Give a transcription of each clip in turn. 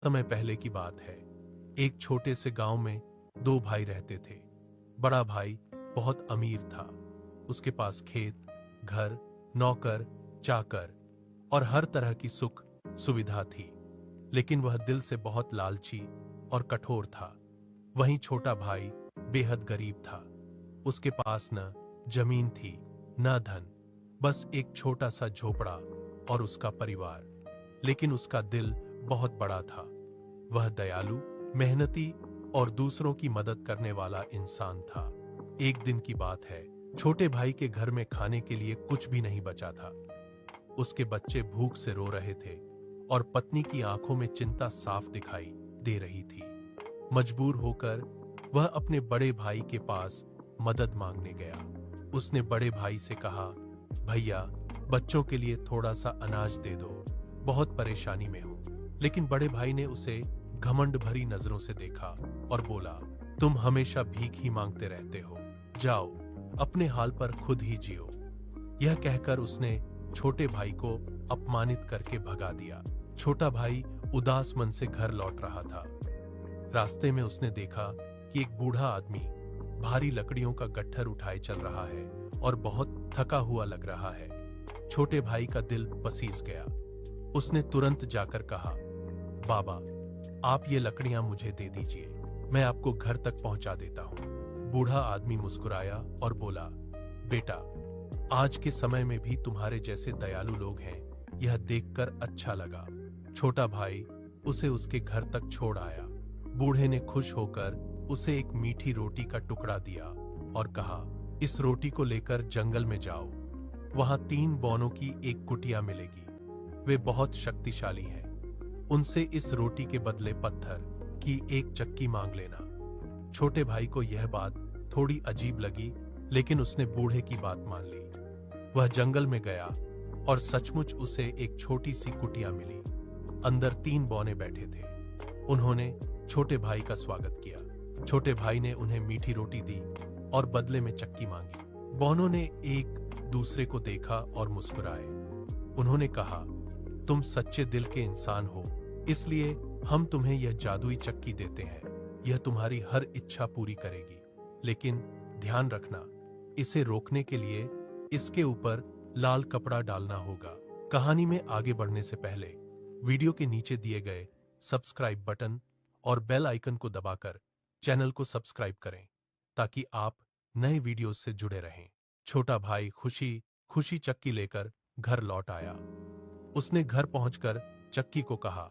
समय पहले की बात है। एक छोटे से गांव में दो भाई रहते थे। बड़ा भाई बहुत अमीर था। उसके पास खेत, घर, नौकर, चाकर और हर तरह की सुख सुविधा थी। लेकिन वह दिल से बहुत लालची और कठोर था। वहीं छोटा भाई बेहद गरीब था। उसके पास न जमीन थी, न धन, बस एक छोटा सा झोपड़ा और उसका परिवार। लेकिन उसका दिल बहुत बड़ा था। वह दयालु, मेहनती और दूसरों की मदद करने वाला इंसान था। एक दिन की बात है, छोटे भाई के घर में खाने के लिए कुछ भी नहीं बचा था। उसके बच्चे भूख से रो रहे थे और पत्नी की आंखों में चिंता साफ दिखाई दे रही थी। मजबूर होकर वह अपने बड़े भाई के पास मदद मांगने गया। उसने बड़े भाई से कहा, भैया, बच्चों के लिए थोड़ा सा अनाज दे दो, बहुत परेशानी में हूं। लेकिन बड़े भाई ने उसे घमंड भरी नजरों से देखा और बोला, तुम हमेशा भीख ही मांगते रहते हो, जाओ अपने हाल पर खुद ही जियो। यह कहकर उसने छोटे भाई को अपमानित करके भगा दिया। छोटा भाई उदास मन से घर लौट रहा था। रास्ते में उसने देखा कि एक बूढ़ा आदमी भारी लकड़ियों का गट्ठर उठाए चल रहा है और बहुत थका हुआ लग रहा है। छोटे भाई का दिल पसीज गया। उसने तुरंत जाकर कहा, बाबा, आप ये लकड़ियां मुझे दे दीजिए, मैं आपको घर तक पहुंचा देता हूं। बूढ़ा आदमी मुस्कुराया और बोला, बेटा, आज के समय में भी तुम्हारे जैसे दयालु लोग हैं, यह देखकर अच्छा लगा। छोटा भाई उसे उसके घर तक छोड़ आया। बूढ़े ने खुश होकर उसे एक मीठी रोटी का टुकड़ा दिया और कहा, इस रोटी को लेकर जंगल में जाओ, वहां 3 बौनों की एक कुटिया मिलेगी। वे बहुत शक्तिशाली हैं। उनसे इस रोटी के बदले पत्थर की एक चक्की मांग लेना। छोटे भाई को यह बात थोड़ी अजीब लगी, लेकिन उसने बूढ़े की बात मान ली। वह जंगल में गया और सचमुच उसे एक छोटी सी कुटिया मिली। अंदर 3 बौने बैठे थे। उन्होंने छोटे भाई का स्वागत किया। छोटे भाई ने उन्हें मीठी रोटी दी और बदले में चक्की मांगी। बौनों ने एक दूसरे को देखा और मुस्कुराए। उन्होंने कहा, तुम सच्चे दिल के इंसान हो, इसलिए हम तुम्हें यह जादुई चक्की देते हैं। यह तुम्हारी हर इच्छा पूरी करेगी। लेकिन ध्यान रखना, इसे रोकने के लिए इसके ऊपर लाल कपड़ा डालना होगा। कहानी में आगे बढ़ने से पहले वीडियो के नीचे दिए गए सब्सक्राइब बटन और बेल आइकन को दबाकर चैनल को सब्सक्राइब करें, ताकि आप नए वीडियोस से जुड़े रहें। छोटा भाई खुशी खुशी चक्की लेकर घर लौट आया। उसने घर पहुंचकर चक्की को कहा,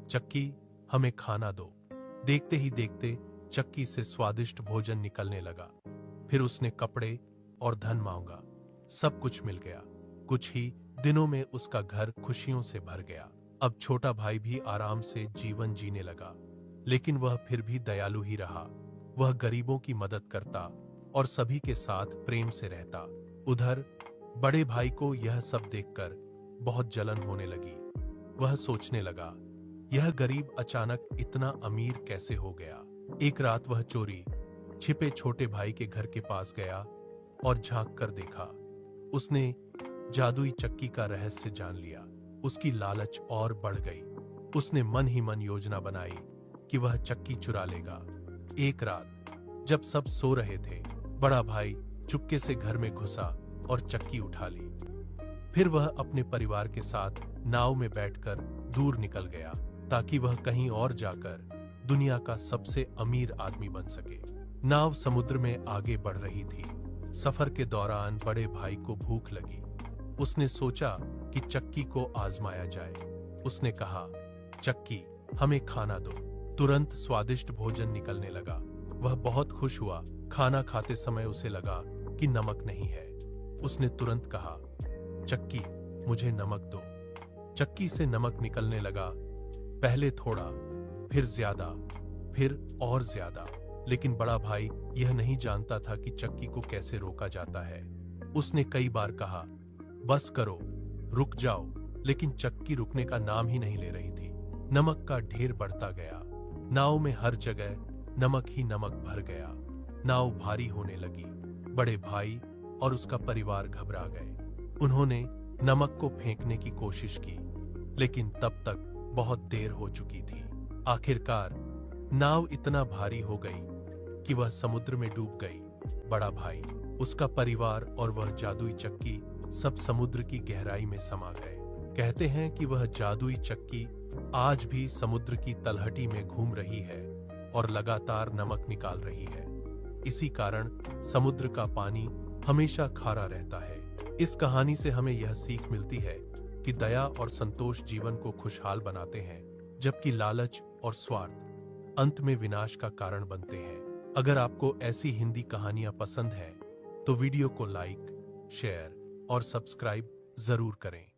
चक्की, हमें खाना दो। देखते ही देखते चक्की से स्वादिष्ट भोजन निकलने लगा। फिर उसने कपड़े और धन मांगा। सब कुछ मिल गया। कुछ ही दिनों में उसका घर खुशियों से भर गया। अब छोटा भाई भी आराम से जीवन जीने लगा। लेकिन वह फिर भी दयालु ही रहा। वह गरीबों की मदद करता और सभी के साथ प्रेम से रहता। उधर बड़े भाई को यह सब देखकर बहुत जलन होने लगी। वह सोचने लगा, यह गरीब अचानक इतना अमीर कैसे हो गया। एक रात वह चोरी छिपे छोटे भाई के घर के पास गया और झांक कर देखा। उसने जादुई चक्की का रहस्य जान लिया। उसकी लालच और बढ़ गई। उसने मन ही मन योजना बनाई कि वह चक्की चुरा लेगा। एक रात जब सब सो रहे थे, बड़ा भाई चुपके से घर में घुसा और चक्की उठा ली। फिर वह अपने परिवार के साथ नाव में बैठकर दूर निकल गया, ताकि वह कहीं और जाकर दुनिया का सबसे अमीर आदमी बन सके। नाव समुद्र में आगे बढ़ रही थी। सफर के दौरान बड़े भाई को भूख लगी। उसने सोचा कि चक्की को आजमाया जाए। उसने कहा, चक्की, हमें खाना दो। तुरंत स्वादिष्ट भोजन निकलने लगा। वह बहुत खुश हुआ। खाना खाते समय उसे लगा कि नमक नहीं है। उसने तुरंत कहा, चक्की, मुझे नमक दो। चक्की से नमक निकलने लगा। पहले थोड़ा, फिर ज्यादा, फिर और ज्यादा। लेकिन बड़ा भाई यह नहीं जानता था कि चक्की को कैसे रोका जाता है। उसने कई बार कहा, बस करो, रुक जाओ, लेकिन चक्की रुकने का नाम ही नहीं ले रही थी। नमक का ढेर बढ़ता गया। नाव में हर जगह नमक ही नमक भर गया। नाव भारी होने लगी। बड़े भाई और उसका परिवार घबरा गए। उन्होंने नमक को फेंकने की कोशिश की, लेकिन तब तक बहुत देर हो चुकी थी। आखिरकार नाव इतना भारी हो गई कि वह समुद्र में डूब गई। बड़ा भाई, उसका परिवार और वह जादुई चक्की सब समुद्र की गहराई में समा गए। कहते हैं कि वह जादुई चक्की आज भी समुद्र की तलहटी में घूम रही है और लगातार नमक निकाल रही है। इसी कारण समुद्र का पानी हमेशा खारा रहता है। इस कहानी से हमें यह सीख मिलती है कि दया और संतोष जीवन को खुशहाल बनाते हैं, जबकि लालच और स्वार्थ अंत में विनाश का कारण बनते हैं। अगर आपको ऐसी हिंदी कहानियां पसंद हैं, तो वीडियो को लाइक, शेयर और सब्सक्राइब जरूर करें।